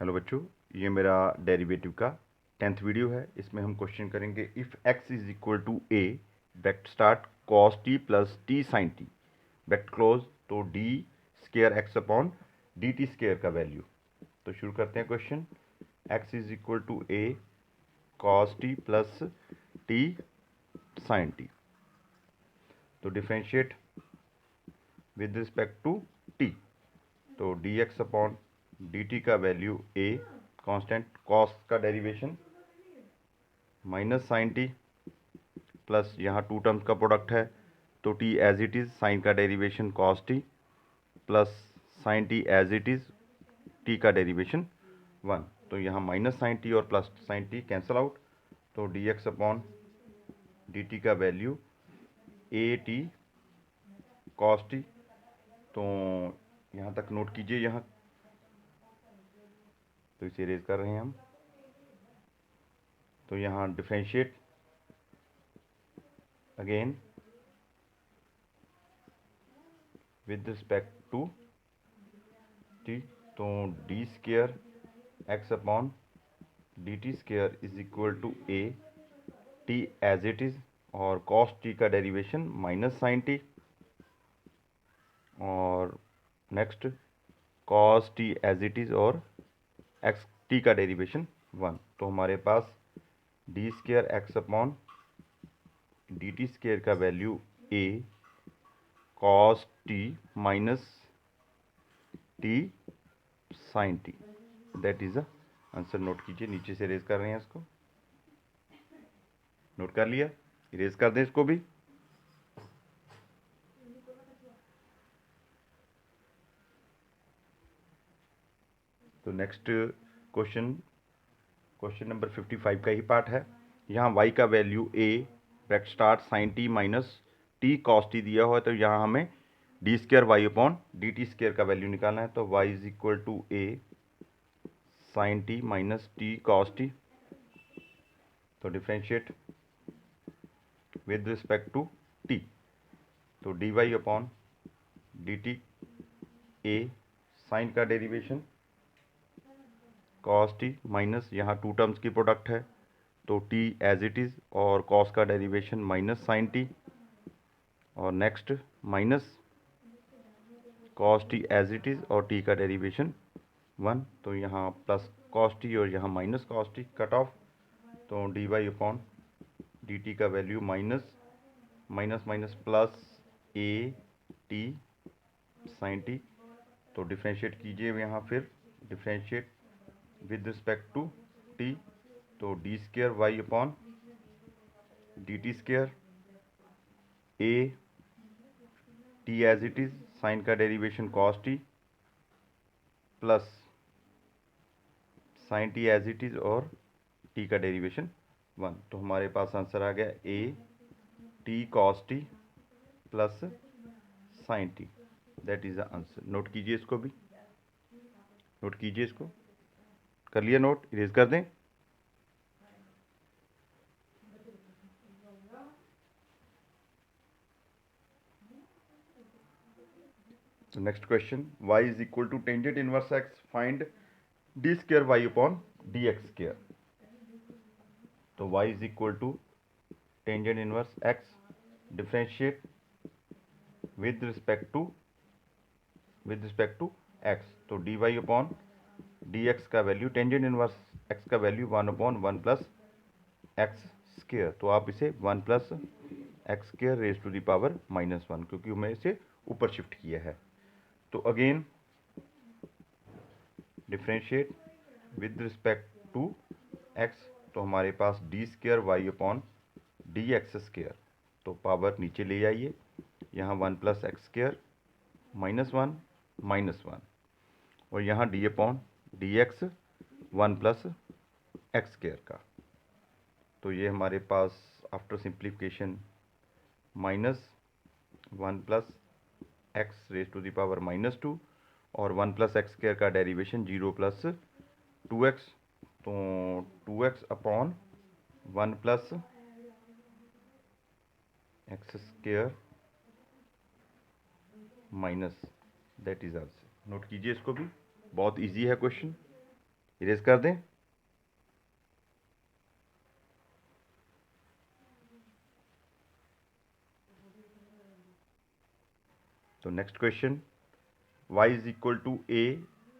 Hello बच्चों, ये मेरा डेरिवेटिव का 10th वीडियो है। इसमें हम क्वेश्चन करेंगे if x is equal to a bracket start cos t plus t sine t bracket close, तो d square x upon d t square का वैल्यू। तो शुरू करते हैं question. x is equal to a cos t plus t sine t, तो differentiate with respect to t, तो d x upon d t का value a constant, cos का derivation minus sine t plus यहाँ two terms का product है तो t as it is, sine का derivation cos t plus sine t as it is, t का derivation 1। तो यहाँ माइनस साइन टी और plus sine t cancel out, तो d x upon d t का value a t cos t. तो यहाँ तक नोट कीजिए, यहाँ तो इसे रेज कर रहे हैं हम। तो यहाँ differentiate again with respect to t, तो d square x upon d t square is equal to a t as it is, और कॉस टी का डेरिवेशन माइनस साइन टी, और next cos t as it is और x t का derivation 1। तो हमारे पास d square x upon d t square का value a cos t minus t sine t, that is the answer. Note कीजिए, नीचे से इरेज कर रहे हैं इसको। नोट कर लिया, इरेज कर दें इसको भी। तो नेक्स्ट क्वेश्चन नंबर 55 का ही पार्ट है। यहाँ y का value a bracket start sine t minus t cos t दिया हुआ है, तो यहाँ हमें d square y upon d t square का वैल्यू निकालना है। तो y is equal to a sine t minus t cos t, तो differentiate with respect to t, तो d Y upon d t a sine का derivation cos t minus यहाँ two terms की product है तो t एज इट इज़, और cos का derivation minus sine t, और next minus cos t as it is और t का डेरिवेशन 1। तो यहाँ प्लस कॉस टी और यहाँ minus cos t cut off, तो d Y upon d t का value minus minus minus plus a t sine t. तो differentiate कीजिए यहाँ, फिर differentiate with respect to t, तो d square y upon d t square A t as it is, sine का derivation cos t plus sine t as it is और t का derivation 1। तो हमारे पास आंसर आ गया a t cos t plus sine t, that is the answer. Note कीजिए इसको भी, नोट कीजिए इसको। कर लिया नोट, इरेज कर दें। तो next question, y is equal to tangent inverse x, find d square y upon D x square. तो y is equal to tangent inverse x, differentiate with respect to x, तो d Y upon D x का value tangent inverse x का value 1/1 plus x square, तो आप इसे 1 plus x square raise to the power -1, क्योंकि मैं इसे ऊपर शिफ्ट किया है। तो again differentiate with respect to x, तो हमारे पास d square y upon D x square, तो पावर नीचे ले आइए, यहाँ 1 प्लस एक्स स्केयर -1 और यहाँ d upon D x 1 plus x square का। तो ये हमारे पास after simplification -1 plus x raise to the power -2 और 1 प्लस एक्स स्केयर का डेरिवेशन 0 प्लस 2x, तो 2x upon 1 plus x square minus, that is answer. Note कीजिए इसको भी, बहुत इजी है क्वेश्चन, इरेज कर दें। तो next question, y is equal to a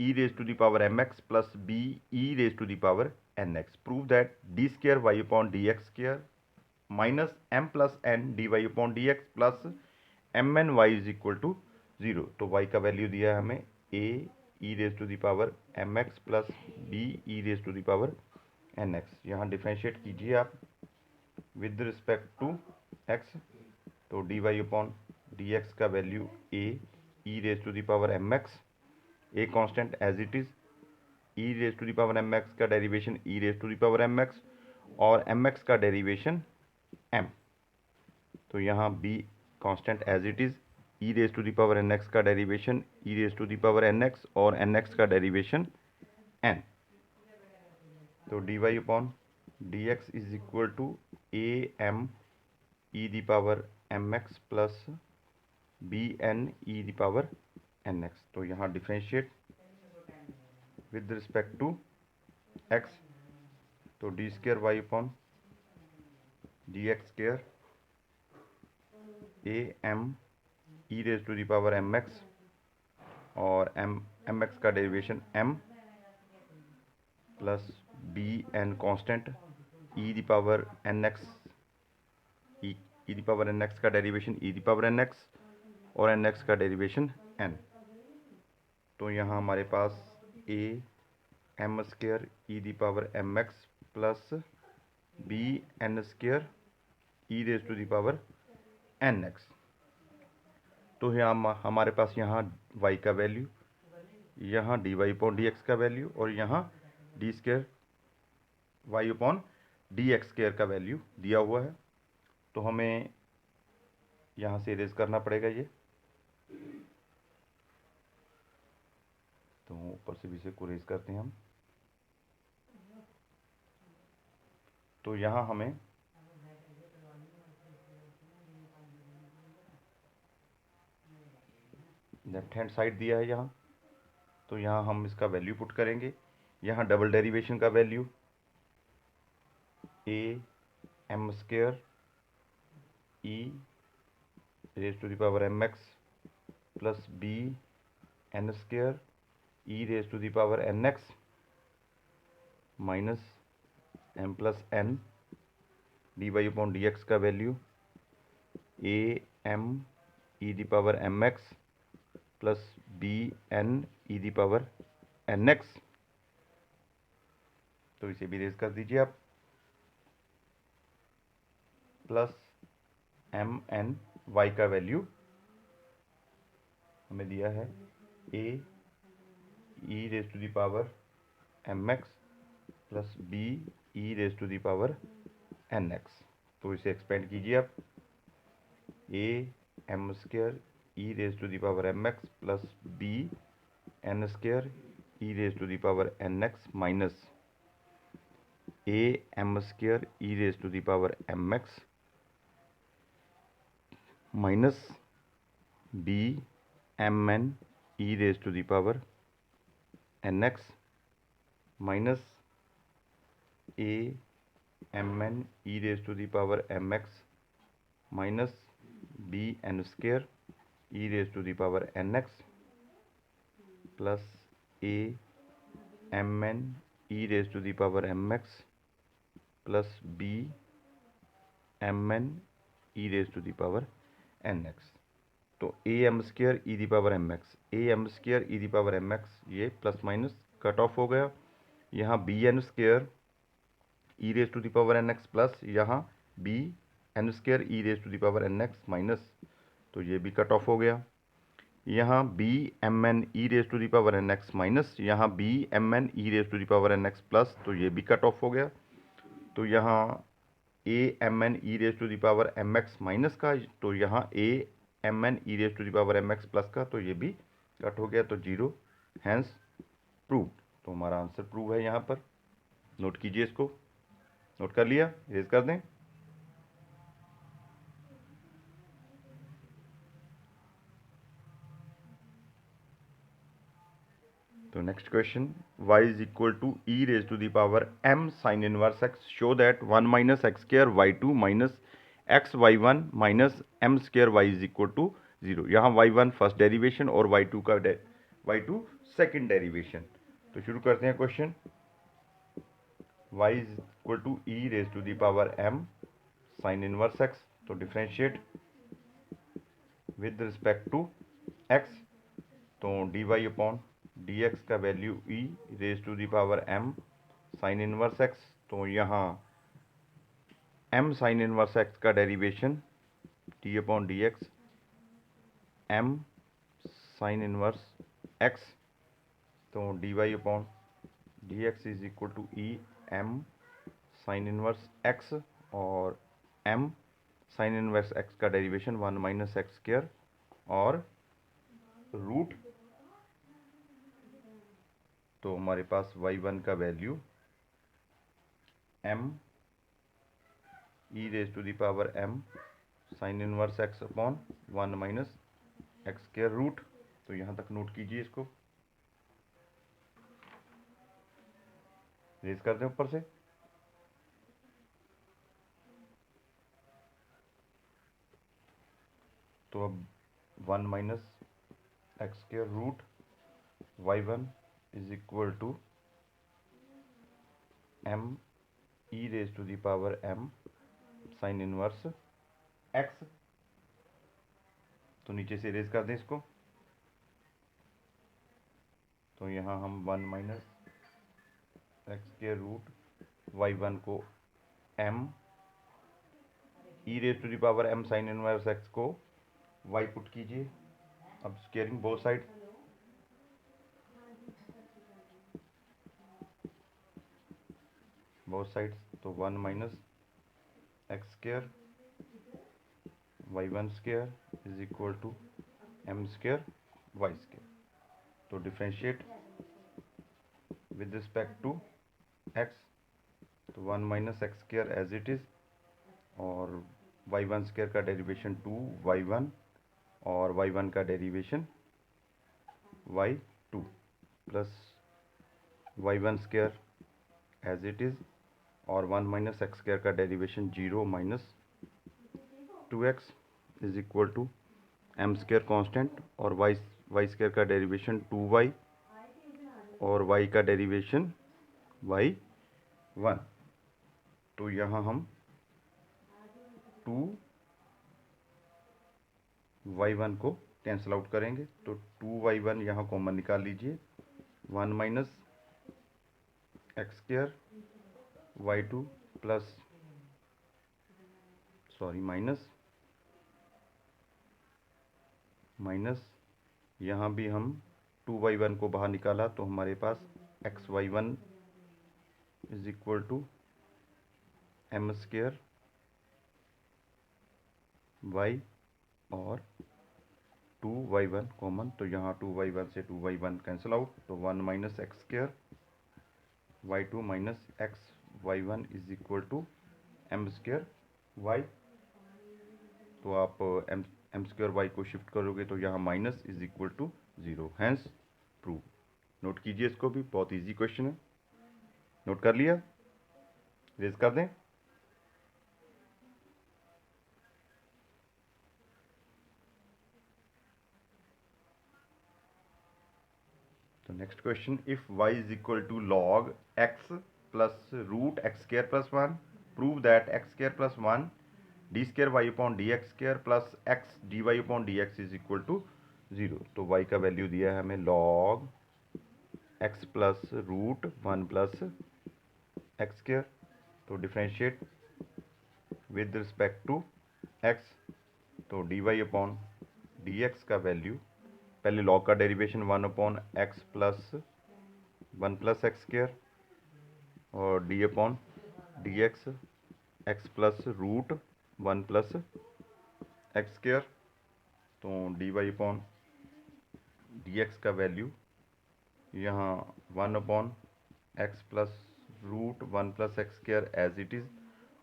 e raise to the power mx plus b e raise to the power nx। Prove that D square y upon D x square minus m plus n D Y upon D x plus M N Y is equal to 0। तो y का value दिया है हमें a e raise to the power mx plus b e raise to the power nx। यहाँ differentiate कीजिए आप with respect to x। तो d Y upon D x का value a e raise to the power M x, a constant as it is, e raise to the power M x का derivation e raise to the power M x और m x का derivation m। तो यहाँ b constant as it is, e raise to the power n x का derivation e raise to the power n x और n x का derivation n। तो d Y upon D x is equal to a m e the power M x plus b n e the power n x. तो यहाँ differentiate with respect to x. तो d square Y upon D x square a m e raise to the power M x और m x का derivation m plus b n constant e the power n x, e the power n x का derivation e the power n x और n x का derivation n। तो यहाँ हमारे पास a m square e the power M x plus b n square e raise to the power n x. तो यहाँ हमारे पास यहाँ y का वैल्यू, यहाँ d Y upon D x का वैल्यू और यहाँ D square Y upon D x square का वैल्यू दिया हुआ है। तो हमें यहाँ से इरेज करना पड़ेगा ये। तो ऊपर से भी इसे को इरेज करते हैं हम। तो यहाँ हमें लेफ्ट हैंड साइड दिया है यहाँ। तो यहाँ हम इसका वैल्यू पुट करेंगे। यहाँ डबल डेरिवेशन का value a m square e raise to the power M x plus b n square e raise to the power n x minus m plus n d Y upon D x का value a m e the power M x plus b n e the power n x. तो इसे भी raise कर दीजिए आप। Plus M N y का value हमें दिया है a e raise to the power M x plus b e raise to the power n x. तो इसे एक्सपेंड कीजिए आप। A m square e raise to the power M x plus b n square e raise to the power n x minus a m square e raise to the power M x minus b m N E raise to the power n x minus a M N E raise to the power M x minus b n square e raise to the power n x plus a M N E raise to the power M x plus b m N E raise to the power n x. तो a m square e the power M x, a m square e the power M x, ये plus minus cut off हो गया। यहाँ b n square e raise to the power n x plus यहाँ b n square e raise to the power n x minus, तो ये भी cut off हो गया। यहाँ b m N E raise to the power n x minus यहाँ b m N E raise to the power n x plus, तो ये भी कट ऑफ हो गया। तो यहाँ A M N E raise to the power M x minus का, तो यहाँ A M N E raise to the power M x plus का, तो ये भी कट हो गया। तो 0 हैंस प्रूव। तो हमारा आंसर प्रूव है यहाँ पर। नोट कीजिए, इसको नोट कर लिया, इरेज कर दें। तो next question, y is equal to E raise to the power m sine inverse x show that 1 minus x square y2 minus X y1 minus m square y is equal to 0। यहाँ y1 first derivation और y2 second derivation. तो शुरू करते हैं question. y is equal to E raise to the power m sine inverse x, तो differentiate with respect to x, तो dy upon dx का value e raise to the power m sine inverse x, तो यहाँ m sine inverse x का derivation d upon dx m sine inverse x, तो dy upon dx is equal to e m sine inverse x, और m sine inverse x का derivation 1 minus x square और root, तो हमारे पास y1 का value m E raise to the power m sine inverse x upon 1 minus x square root. तो यहाँ तक नोट कीजिए, इसको रेज कर दें ऊपर से। तो अब 1 minus x square root y1 is equal to m E raise to the power m sine inverse x। तो नीचे से रेज कर दें इसको। तो यहाँ हम 1 minus x square root y1 को m E raise to the power m sine inverse x को y पुट कीजिए। अब स्क्वेयरिंग बोथ साइड, तो 1 minus x square y1 square is equal to m square y square. तो differentiate with respect to x, तो 1 minus x square as it is, और y1 square का derivation 2y1 और y1 का derivation y2 plus y1 square as it is, और 1 minus x square का derivation 0 minus 2x is equal to m square constant, और y square का derivation 2y और y का डेरिवेशन y1। तो यहाँ हम 2y1 को कैंसिल आउट करेंगे, तो 2y1 यहाँ कॉमन निकाल लीजिए। 1 minus x square y2 plus minus यहाँ भी हम 2y1 को बाहर निकाला, तो हमारे पास xy1 is equal to m square y और 2y1 कॉमन, तो यहाँ 2y1 से 2y1 कैंसिल आउट, तो 1 minus x square y2 minus xy1 is equal to m square y। तो आप m स्क्र y को शिफ्ट करोगे तो यहाँ minus is equal to 0, hence proved. Note कीजिए, इसको भी बहुत इजी क्वेश्चन है। नोट कर लिया, रेज कर दें। तो next question, if y is equal to log x plus root X square plus 1, prove that X square plus 1 D square Y upon D x square plus X D Y upon D x is equal to 0। तो y का value दिया है हमें log x plus root 1 plus x square, तो differentiate with respect to x, तो d Y upon D x का value, पहले log का derivation 1 upon x plus 1 plus x square, और d upon D x plus root 1 plus x square, तो d Y upon D x का value यहाँ 1 upon x plus root 1 plus x square as it is,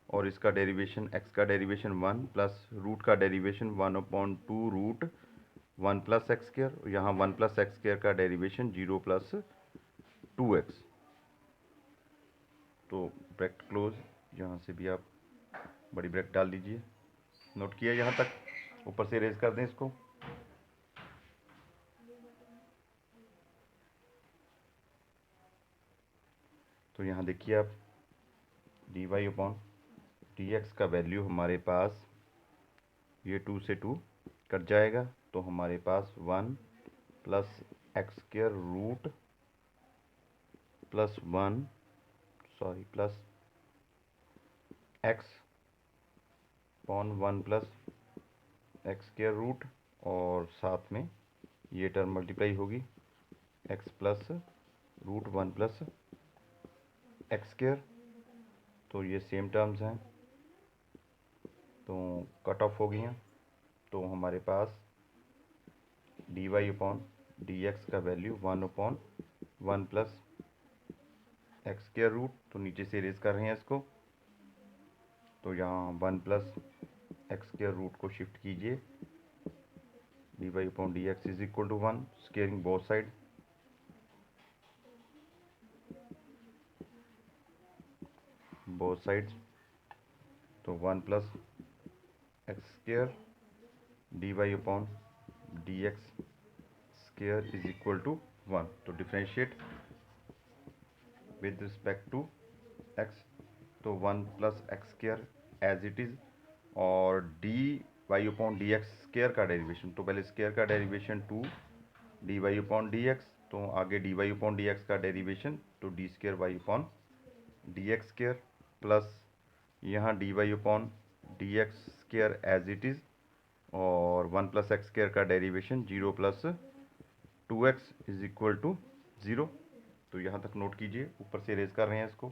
और इसका derivation X का derivation 1 plus root का derivation 1 upon 2 root 1 plus x square, यहाँ 1 plus x square का derivation 0 plus 2x। तो bracket close, यहाँ से भी आप बड़ी ब्रैकेट डाल दीजिए। नोट किया यहाँ तक, ऊपर से इरेज कर दें इसको। तो यहाँ देखिए आप dy अपॉन dx का वैल्यू हमारे पास ये 2 से 2 कट जाएगा, तो हमारे पास 1 plus x square root plus 1 plus X upon 1 plus x square root, और साथ में ये टर्म मल्टीप्लाई होगी X plus root 1 plus x square. तो ये सेम टर्म्स हैं, तो कट ऑफ हो गई हैं। तो हमारे पास dy अपॉन dx का value 1 upon 1 plus x square root, तो नीचे से इरेज कर रहे हैं इसको। तो यहाँ 1 प्लस एक्स स्क्वायर रूट को शिफ्ट कीजिए, dy upon dx is equal to 1, squaring both side. Both sides, तो 1 plus x square dy upon dx square is equal to 1। तो differentiate with respect to x, तो 1 plus x square as it is, और d Y upon D x square का derivation, तो पहले square का derivation 2 D Y upon D x, तो आगे d Y upon D x का डेरिवेशन, तो d square Y upon D x square, plus यहाँ d Y upon D x square as it is, और 1 plus x square का derivation 0 plus 2x is equal to 0। तो यहाँ तक note कीजिए, ऊपर से इरेज कर रहे हैं इसको।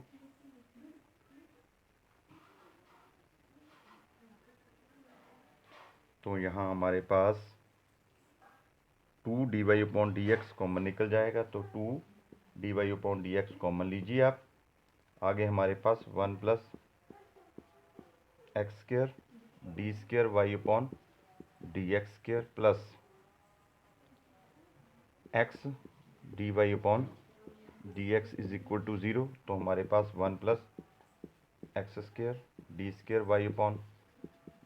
तो यहाँ हमारे पास 2 D Y upon D X common निकल जाएगा, तो 2 D Y upon D X common लीजिए आप। आगे हमारे पास 1 plus x square D square Y upon D x square plus X D Y upon D x is equal to 0। तो हमारे पास 1 plus x square D square Y upon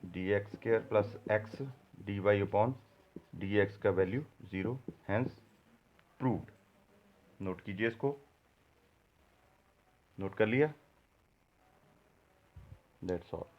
D x square plus X D Y upon D x का value 0, hence proved. Note कीजिए इसको, note कर लिया, that's all.